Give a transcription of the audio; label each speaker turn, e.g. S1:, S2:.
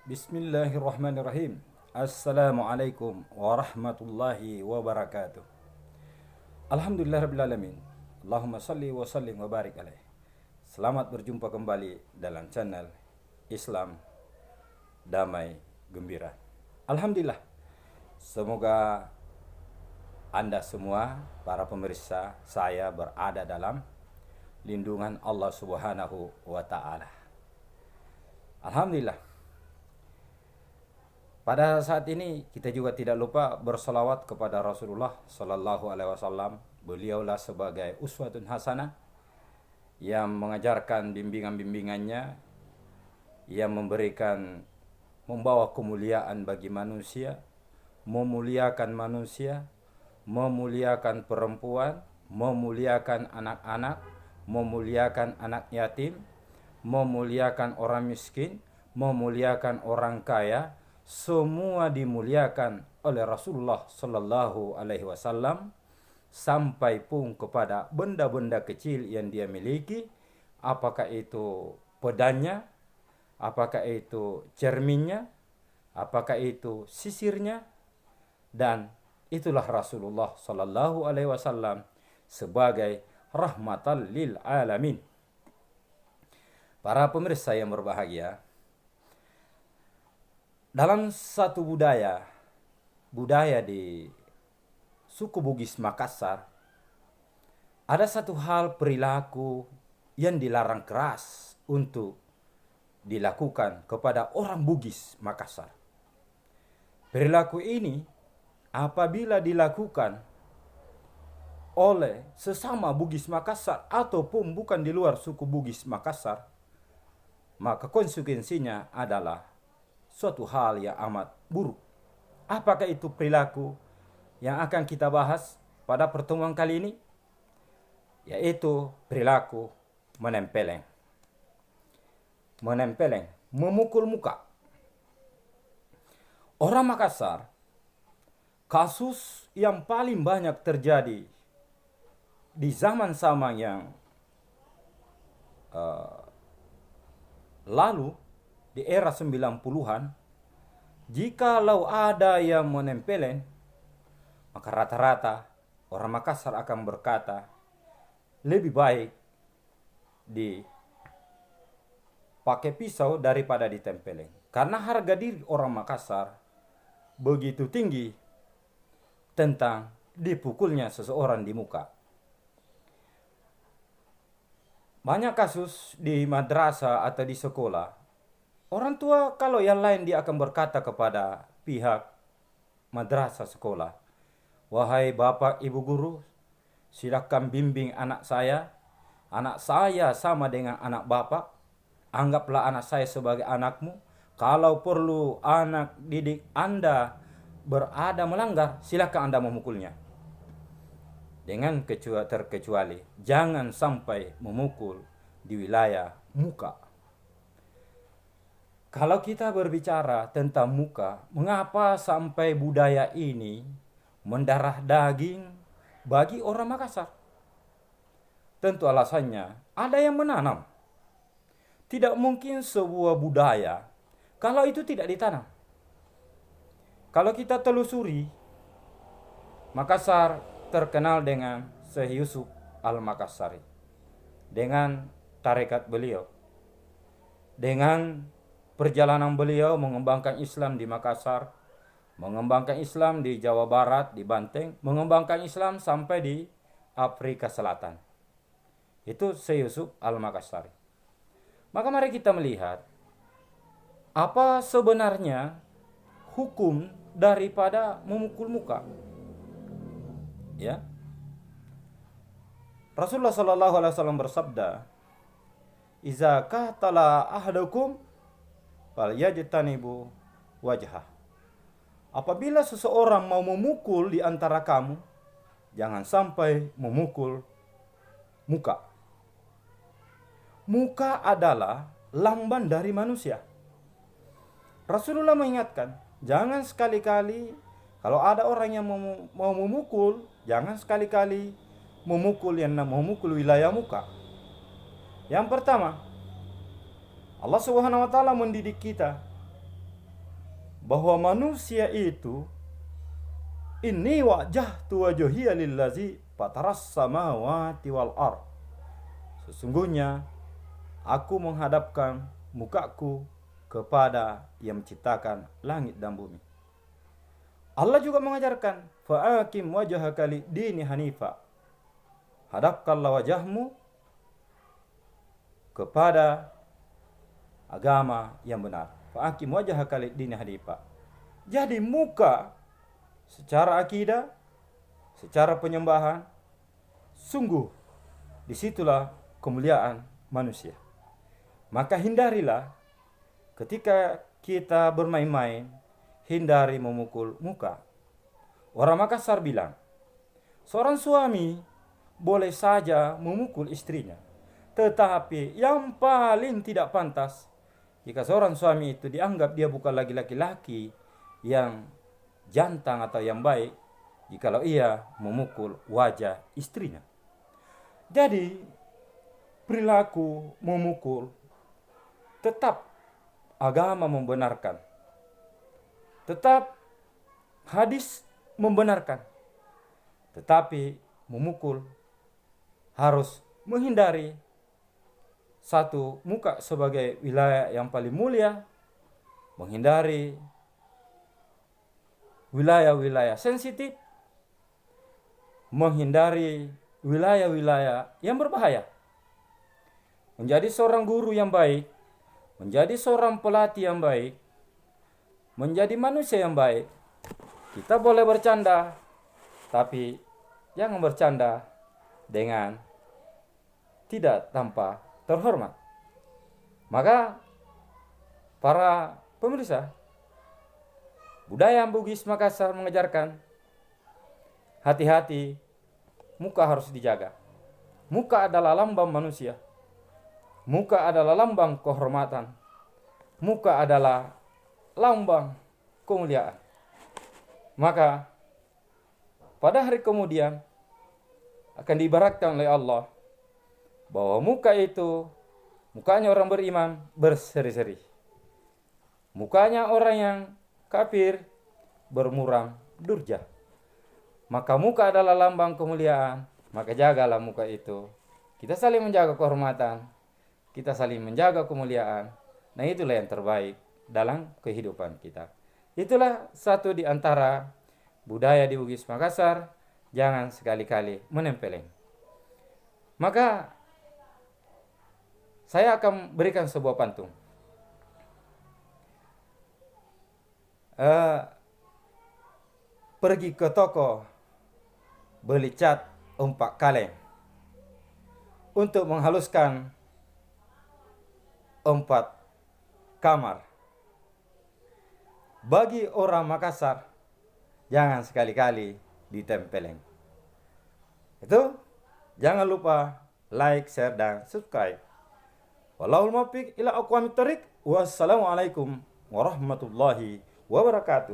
S1: Bismillahirrahmanirrahim. Assalamualaikum warahmatullahi wabarakatuh. Alhamdulillahirrahmanirrahim. Allahumma salli wa sallim wa barik alaih. Selamat berjumpa kembali dalam channel Islam Damai Gembira. Alhamdulillah. Semoga Anda semua, para pemirsa, saya berada dalam lindungan Allah Subhanahu wa Ta'ala. Alhamdulillah. Pada saat ini kita juga tidak lupa bersalawat kepada Rasulullah Sallallahu Alaihi Wasallam. Beliaulah sebagai uswatun hasanah yang mengajarkan bimbingan-bimbingannya, yang membawa kemuliaan bagi manusia, memuliakan manusia, memuliakan perempuan, memuliakan anak-anak, memuliakan anak yatim, memuliakan orang miskin, memuliakan orang kaya. Semua dimuliakan oleh Rasulullah Sallallahu Alaihi Wasallam, sampai pun kepada benda-benda kecil yang dia miliki, apakah itu pedangnya, apakah itu cerminnya, apakah itu sisirnya, dan itulah Rasulullah Sallallahu Alaihi Wasallam sebagai rahmatan lil alamin. Para pemirsa yang berbahagia, dalam satu budaya di suku Bugis Makassar, ada satu hal perilaku yang dilarang keras untuk dilakukan kepada orang Bugis Makassar. Perilaku ini apabila dilakukan oleh sesama Bugis Makassar ataupun bukan di luar suku Bugis Makassar, maka konsekuensinya adalah suatu hal yang amat buruk. Apakah itu perilaku yang akan kita bahas pada pertemuan kali ini? Yaitu perilaku menempeleng. Menempeleng, memukul muka. Orang Makassar, kasus yang paling banyak terjadi di zaman-zaman yang lalu, di era 90-an, jikalau ada yang menempeleng, maka rata-rata orang Makassar akan berkata, lebih baik dipakai pisau daripada ditempeleng. Karena harga diri orang Makassar begitu tinggi tentang dipukulnya seseorang di muka. Banyak kasus di madrasah atau di sekolah, orang tua kalau yang lain dia akan berkata kepada pihak madrasah sekolah, wahai bapak ibu guru, silakan bimbing anak saya sama dengan anak bapak, anggaplah anak saya sebagai anakmu, kalau perlu anak didik Anda berada melanggar, silakan Anda memukulnya. Dengan terkecuali jangan sampai memukul di wilayah muka. Kalau kita berbicara tentang muka, mengapa sampai budaya ini mendarah daging bagi orang Makassar? Tentu alasannya ada yang menanam. Tidak mungkin sebuah budaya kalau itu tidak ditanam. Kalau kita telusuri, Makassar terkenal dengan Syekh Yusuf Al-Makassari, dengan tarekat beliau, dengan perjalanan beliau mengembangkan Islam di Makassar, mengembangkan Islam di Jawa Barat, di Banteng, mengembangkan Islam sampai di Afrika Selatan. Itu Syekh Yusuf Al-Makassari. Maka mari kita melihat apa sebenarnya hukum daripada memukul muka. Ya. Rasulullah sallallahu alaihi wasallam bersabda, "Iza qatala ahadukum falyajtanibu wajhah." Apabila seseorang mau memukul di antara kamu, jangan sampai memukul muka. Muka adalah lambang dari manusia. Rasulullah mengingatkan, jangan sekali-kali kalau ada orang yang mau memukul, jangan sekali-kali memukul wilayah muka. Yang pertama, Allah Subhanahu wa taala mendidik kita bahwa manusia itu inni wajjahtu wajhiya lillazi fataras samawati wal ard. Sesungguhnya aku menghadapkan mukaku kepada yang menciptakan langit dan bumi. Allah juga mengajarkan fa'akim wajhaka lid-dini hanifa. Hadapkanlah wajahmu kepada agama yang benar. Fa'akim wajhaka lid-dini hanifa. Jadi muka secara akidah, secara penyembahan, sungguh disitulah kemuliaan manusia. Maka hindarilah ketika kita bermain-main, hindari memukul muka. Orang Makassar bilang, seorang suami boleh saja memukul istrinya, tetapi yang paling tidak pantas jika seorang suami itu dianggap dia bukan lagi laki-laki yang jantan atau yang baik, jikalau ia memukul wajah istrinya. Jadi perilaku memukul tetap agama membenarkan, tetap hadis membenarkan, tetapi memukul harus menghindari. Satu, muka sebagai wilayah yang paling mulia, menghindari wilayah-wilayah sensitif, menghindari wilayah-wilayah yang berbahaya. Menjadi seorang guru yang baik, menjadi seorang pelatih yang baik, menjadi manusia yang baik, kita boleh bercanda, tapi jangan bercanda dengan tidak tanpa terhormat. Maka para pemirsa, budaya Bugis Makassar mengajarkan hati-hati, muka harus dijaga. Muka adalah lambang manusia. Muka adalah lambang kehormatan. Muka adalah lambang kemuliaan. Maka pada hari kemudian akan diibaratkan oleh Allah bahwa muka itu, mukanya orang beriman berseri-seri. Mukanya orang yang kafir bermuram durja. Maka muka adalah lambang kemuliaan, maka jagalah muka itu. Kita saling menjaga kehormatan, kita saling menjaga kemuliaan. Nah, itulah yang terbaik dalam kehidupan kita. Itulah satu di antara budaya di Bugis Makassar, jangan sekali-kali menempeleng. Maka saya akan berikan sebuah pantun. Pergi ke toko, beli cat 4 kaleng untuk menghaluskan 4 kamar. Bagi orang Makassar, jangan sekali-kali ditempeleng. Itu, jangan lupa like, share, dan subscribe. Wallahul muwaffiq ila aqwamit thoriq. Wassalamualaikum warahmatullahi wabarakatuh.